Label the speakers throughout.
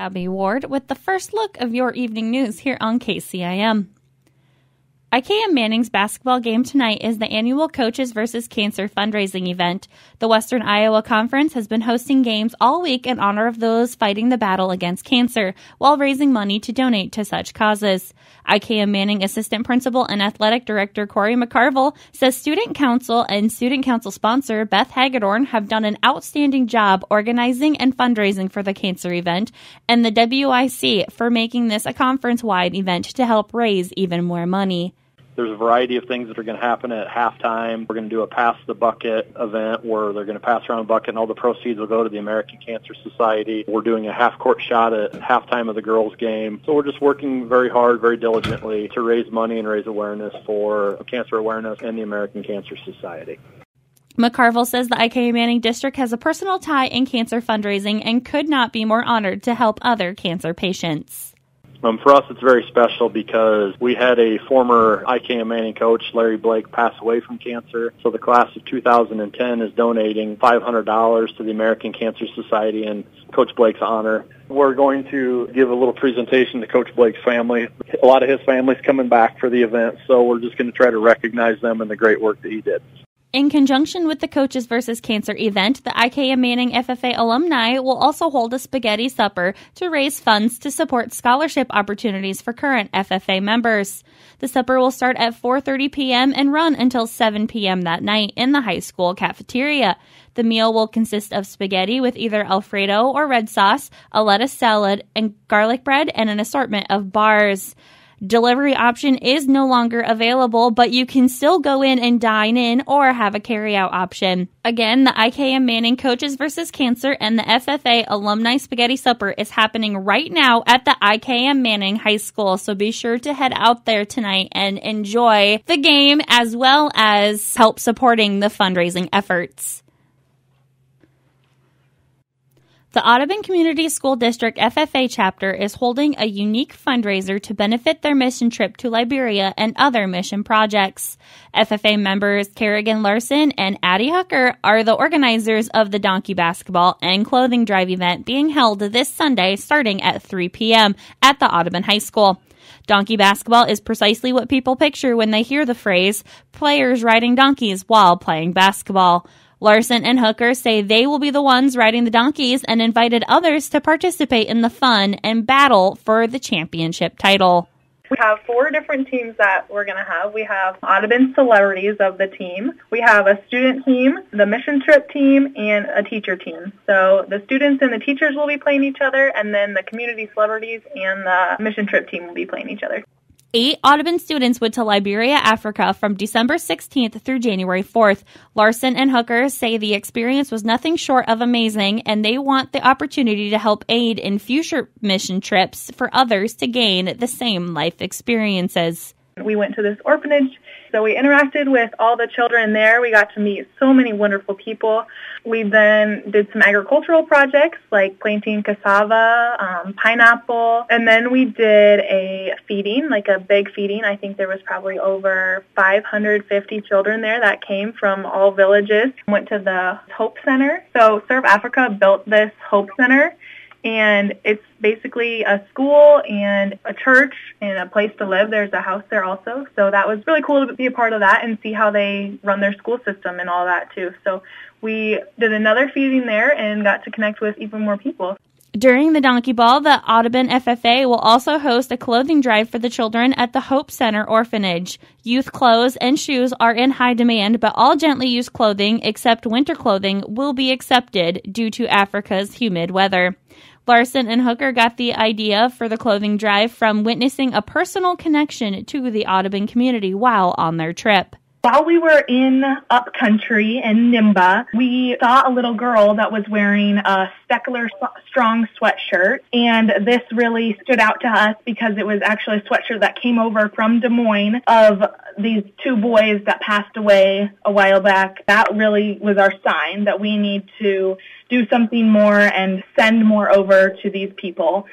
Speaker 1: Abby Ward with the first look of your evening news here on KCIM. IKM Manning's basketball game tonight is the annual Coaches vs. Cancer fundraising event. The Western Iowa Conference has been hosting games all week in honor of those fighting the battle against cancer, while raising money to donate to such causes. IKM Manning Assistant Principal and Athletic Director Corey McCarville says Student Council and Student Council sponsor Beth Hagedorn have done an outstanding job organizing and fundraising for the cancer event, and the WIC for making this a conference-wide event to help raise even more money.
Speaker 2: There's a variety of things that are going to happen at halftime. We're going to do a Pass the Bucket event where they're going to pass around a bucket and all the proceeds will go to the American Cancer Society. We're doing a half-court shot at halftime of the girls' game. So we're just working very hard, very diligently to raise money and raise awareness for cancer awareness and the American Cancer Society.
Speaker 1: McCarville says the IKM Manning District has a personal tie in cancer fundraising and could not be more honored to help other cancer patients.
Speaker 2: For us, it's very special because we had a former IKM Manning coach, Larry Blake, pass away from cancer. So the class of 2010 is donating $500 to the American Cancer Society in Coach Blake's honor. We're going to give a little presentation to Coach Blake's family. A lot of his family's coming back for the event, so we're just going to try to recognize them and the great work that he did.
Speaker 1: In conjunction with the Coaches vs. Cancer event, the IKM Manning FFA alumni will also hold a spaghetti supper to raise funds to support scholarship opportunities for current FFA members. The supper will start at 4:30 p.m. and run until 7 p.m. that night in the high school cafeteria. The meal will consist of spaghetti with either Alfredo or red sauce, a lettuce salad, and garlic bread, and an assortment of bars. Delivery option is no longer available, but you can still go in and dine in or have a carryout option. Again, the IKM Manning Coaches vs. Cancer and the FFA Alumni Spaghetti Supper is happening right now at the IKM Manning High School, so be sure to head out there tonight and enjoy the game as well as help supporting the fundraising efforts. The Audubon Community School District FFA chapter is holding a unique fundraiser to benefit their mission trip to Liberia and other mission projects. FFA members Kerrigan Larson and Addie Hooker are the organizers of the Donkey Basketball and Clothing Drive event being held this Sunday starting at 3 p.m. at the Audubon High School. Donkey basketball is precisely what people picture when they hear the phrase, players riding donkeys while playing basketball. Larson and Hooker say they will be the ones riding the donkeys and invited others to participate in the fun and battle for the championship title.
Speaker 3: We have 4 different teams that we're going to have. We have Audubon celebrities of the team. We have a student team, the mission trip team, and a teacher team. So the students and the teachers will be playing each other, and then the community celebrities and the mission trip team will be playing each other.
Speaker 1: 8 Audubon students went to Liberia, Africa from December 16th through January 4th. Larson and Hooker say the experience was nothing short of amazing, and they want the opportunity to help aid in future mission trips for others to gain the same life experiences.
Speaker 3: We went to this orphanage, so we interacted with all the children there. We got to meet so many wonderful people. We then did some agricultural projects like planting cassava, pineapple, and then we did a feeding, like a big feeding. I think there was probably over 550 children there that came from all villages. Went to the Hope Center. So Serve Africa built this Hope Center, and it's basically a school and a church and a place to live. There's a house there also. So that was really cool to be a part of that and see how they run their school system and all that too. So we did another feeding there and got to connect with even more people.
Speaker 1: During the Donkey Ball, the Audubon FFA will also host a clothing drive for the children at the Hope Center Orphanage. Youth clothes and shoes are in high demand, but all gently used clothing, except winter clothing, will be accepted due to Africa's humid weather. Larson and Hooker got the idea for the clothing drive from witnessing a personal connection to the Audubon community while on their trip.
Speaker 3: While we were in Upcountry in Nimba, we saw a little girl that was wearing a Steckler Strong sweatshirt, and this really stood out to us because it was actually a sweatshirt that came over from Des Moines of these 2 boys that passed away a while back. That really was our sign that we need to do something more and send more over to these people.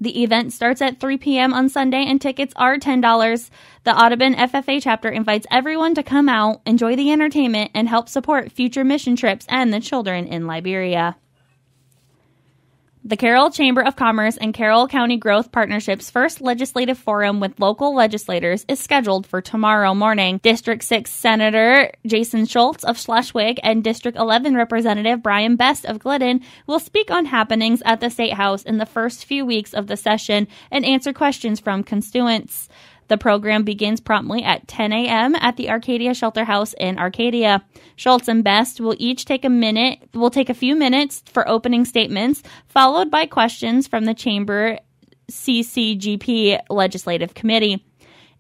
Speaker 1: The event starts at 3 p.m. on Sunday and tickets are $10. The Audubon FFA chapter invites everyone to come out, enjoy the entertainment, and help support future mission trips and the children in Liberia. The Carroll Chamber of Commerce and Carroll County Growth Partnership's first legislative forum with local legislators is scheduled for tomorrow morning. District 6 Senator Jason Schultz of Schleswig and District 11 Representative Brian Best of Glidden will speak on happenings at the State House in the first few weeks of the session and answer questions from constituents. The program begins promptly at 10 a.m. at the Arcadia Shelter House in Arcadia. Schultz and Best will each take a few minutes for opening statements, followed by questions from the Chamber CCGP Legislative Committee.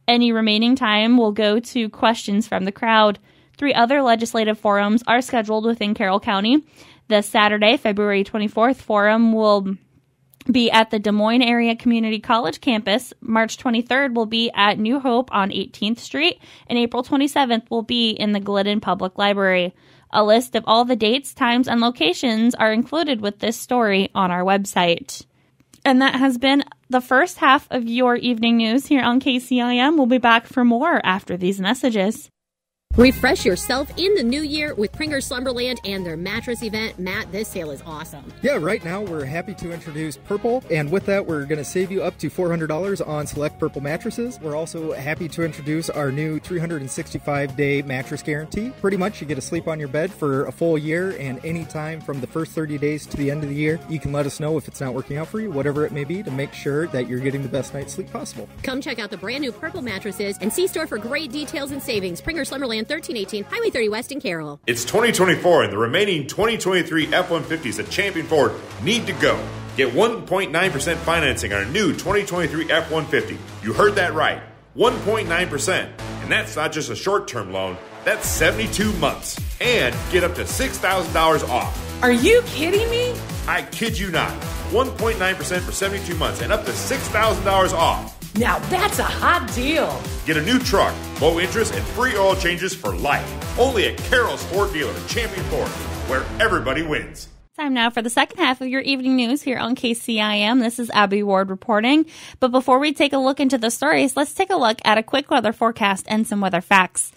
Speaker 1: Any remaining time will go to questions from the crowd. 3 other legislative forums are scheduled within Carroll County. The Saturday, February 24th forum will be at the Des Moines Area Community College campus. March 23rd will be at New Hope on 18th Street, and April 27th will be in the Glidden Public Library. A list of all the dates, times, and locations are included with this story on our website. And that has been the first half of your evening news here on KCIM. We'll be back for more after these messages.
Speaker 4: Refresh yourself in the new year with Pringer Slumberland and their mattress event. Matt, this sale is awesome.
Speaker 5: Yeah, right now we're happy to introduce Purple, and with that we're going to save you up to $400 on select Purple mattresses. We're also happy to introduce our new 365-day mattress guarantee. Pretty much you get to sleep on your bed for a full year, and any time from the first 30 days to the end of the year, you can let us know if it's not working out for you, whatever it may be, to make sure that you're getting the best night's sleep possible.
Speaker 4: Come check out the brand new Purple mattresses and see store for great details and savings. Pringer Slumberland, 1318 Highway 30 West in Carroll.
Speaker 6: It's 2024 and the remaining 2023 F-150s at Champion Ford need to go. Get 1.9% financing on a new 2023 F-150. You heard that right. 1.9%. And that's not just a short-term loan. That's 72 months. And get up to $6,000 off.
Speaker 7: Are you kidding me?
Speaker 6: I kid you not. 1.9% for 72 months and up to $6,000 off.
Speaker 7: Now that's a hot deal.
Speaker 6: Get a new truck, low interest, and free oil changes for life. Only at Carroll's Ford dealer in Champion Ford, where everybody wins.
Speaker 1: Time now for the second half of your evening news here on KCIM. This is Abby Ward reporting. But before we take a look into the stories, let's take a look at a quick weather forecast and some weather facts.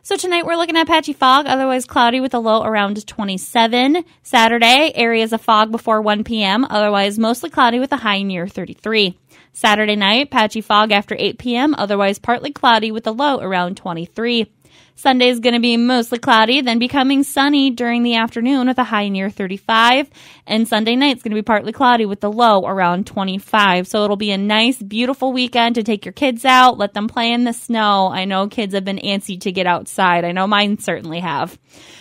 Speaker 1: So tonight we're looking at patchy fog, otherwise cloudy with a low around 27. Saturday, areas of fog before 1 p.m., otherwise mostly cloudy with a high near 33. Saturday night, patchy fog after 8 p.m., otherwise partly cloudy with a low around 23. Sunday is going to be mostly cloudy, then becoming sunny during the afternoon with a high near 35. And Sunday night is going to be partly cloudy with the low around 25. So it'll be a nice, beautiful weekend to take your kids out, let them play in the snow. I know kids have been antsy to get outside. I know mine certainly have.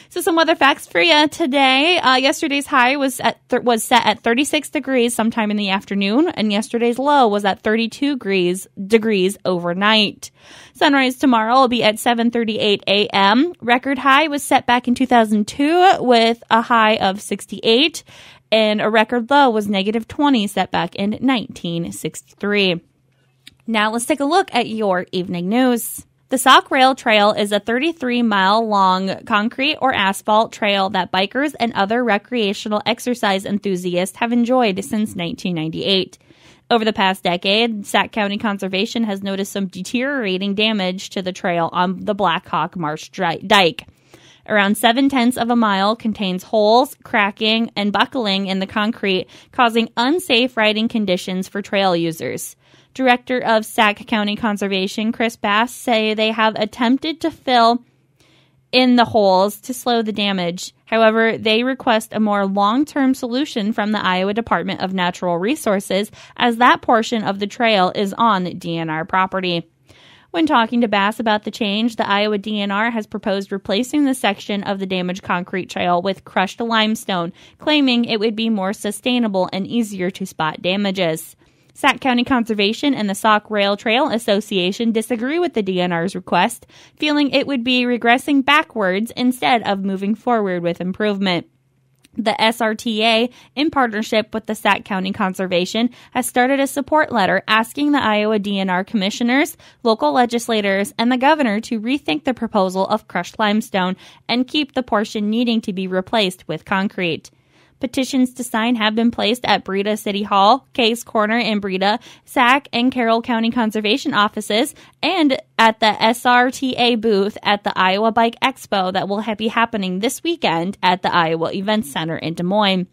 Speaker 1: So some weather facts for you today. Yesterday's high was set at 36 degrees sometime in the afternoon, and yesterday's low was at 32 degrees overnight. Sunrise tomorrow will be at 7:38 a.m. Record high was set back in 2002 with a high of 68, and a record low was negative 20 set back in 1963. Now let's take a look at your evening news. The Sauk Rail Trail is a 33-mile-long concrete or asphalt trail that bikers and other recreational exercise enthusiasts have enjoyed since 1998. Over the past decade, Sac County Conservation has noticed some deteriorating damage to the trail on the Black Hawk Marsh Dike. Around 0.7 of a mile contains holes, cracking, and buckling in the concrete, causing unsafe riding conditions for trail users. Director of Sac County Conservation, Chris Bass, say they have attempted to fill in the holes to slow the damage. However, they request a more long-term solution from the Iowa Department of Natural Resources, as that portion of the trail is on DNR property. When talking to Bass about the change, the Iowa DNR has proposed replacing the section of the damaged concrete trail with crushed limestone, claiming it would be more sustainable and easier to spot damages. Sac County Conservation and the Sauk Rail Trail Association disagree with the DNR's request, feeling it would be regressing backwards instead of moving forward with improvement. The SRTA, in partnership with the Sac County Conservation, has started a support letter asking the Iowa DNR commissioners, local legislators, and the governor to rethink the proposal of crushed limestone and keep the portion needing to be replaced with concrete. Petitions to sign have been placed at Breda City Hall, Case Corner in Breda, Sac and Carroll County Conservation offices, and at the SRTA booth at the Iowa Bike Expo that will be happening this weekend at the Iowa Events Center in Des Moines.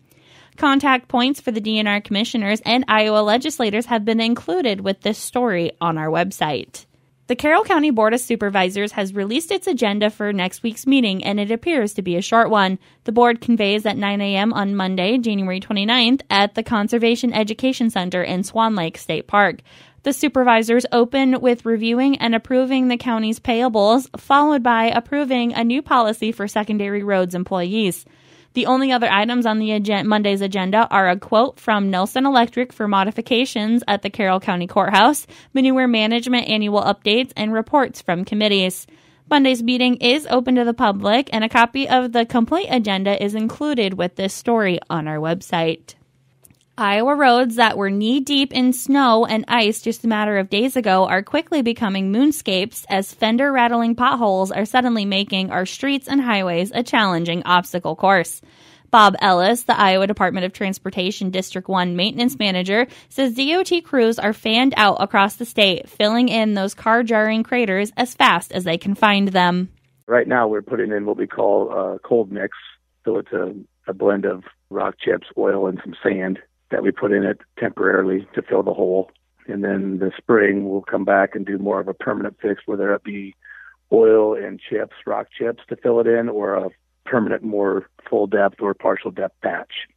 Speaker 1: Contact points for the DNR commissioners and Iowa legislators have been included with this story on our website. The Carroll County Board of Supervisors has released its agenda for next week's meeting, and it appears to be a short one. The board convenes at 9 a.m. on Monday, January 29th, at the Conservation Education Center in Swan Lake State Park. The supervisors open with reviewing and approving the county's payables, followed by approving a new policy for secondary roads employees. The only other items on the Monday's agenda are a quote from Nelson Electric for modifications at the Carroll County Courthouse, manure management annual updates, and reports from committees. Monday's meeting is open to the public, and a copy of the complete agenda is included with this story on our website. Iowa roads that were knee-deep in snow and ice just a matter of days ago are quickly becoming moonscapes as fender-rattling potholes are suddenly making our streets and highways a challenging obstacle course. Bob Ellis, the Iowa Department of Transportation District 1 maintenance manager, says DOT crews are fanned out across the state, filling in those car-jarring craters as fast as they can find them.
Speaker 8: Right now we're putting in what we call cold mix, so it's a blend of rock chips, oil, and some sand that we put in it temporarily to fill the hole. And then the spring we'll come back and do more of a permanent fix, whether it be oil and chips, rock chips to fill it in, or a permanent, more full depth or partial depth patch.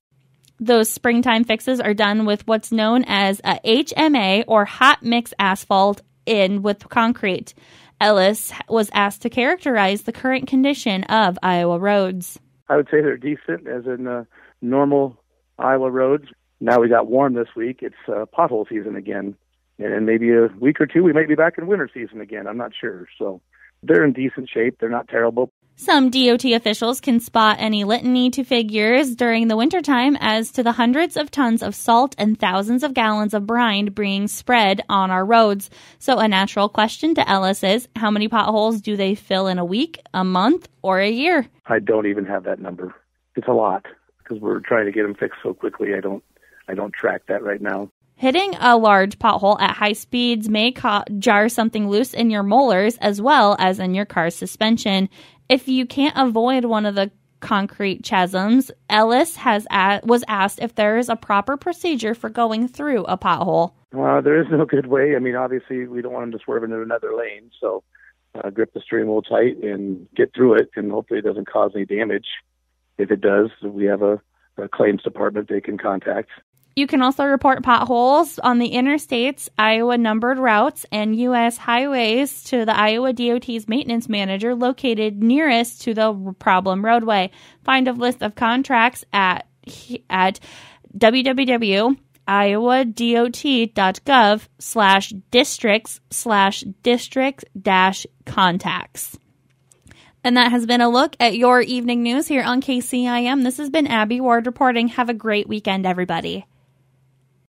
Speaker 1: Those springtime fixes are done with what's known as a HMA or hot mix asphalt in with concrete. Ellis was asked to characterize the current condition of Iowa roads.
Speaker 8: I would say they're decent, as in normal Iowa roads. Now we got warm this week. It's pothole season again. And in maybe a week or two, we may be back in winter season again. I'm not sure. So they're in decent shape. They're not terrible.
Speaker 1: Some DOT officials can spot any litany to figures during the wintertime as to the hundreds of tons of salt and thousands of gallons of brine being spread on our roads. So a natural question to Ellis is, how many potholes do they fill in a week, a month, or a year?
Speaker 8: I don't even have that number. It's a lot because we're trying to get them fixed so quickly. I don't track that right now.
Speaker 1: Hitting a large pothole at high speeds may jar something loose in your molars as well as in your car's suspension. If you can't avoid one of the concrete chasms, Ellis was asked if there is a proper procedure for going through a pothole.
Speaker 8: There is no good way. I mean, obviously, we don't want them to swerve into another lane, so grip the steering wheel tight and get through it, and hopefully it doesn't cause any damage. If it does, we have a claims department they can contact.
Speaker 1: You can also report potholes on the interstates, Iowa numbered routes, and U.S. highways to the Iowa DOT's maintenance manager located nearest to the problem roadway. Find a list of contracts at www.iowa.gov/districts/district-contacts. And that has been a look at your evening news here on KCIM. This has been Abby Ward reporting. Have a great weekend, everybody.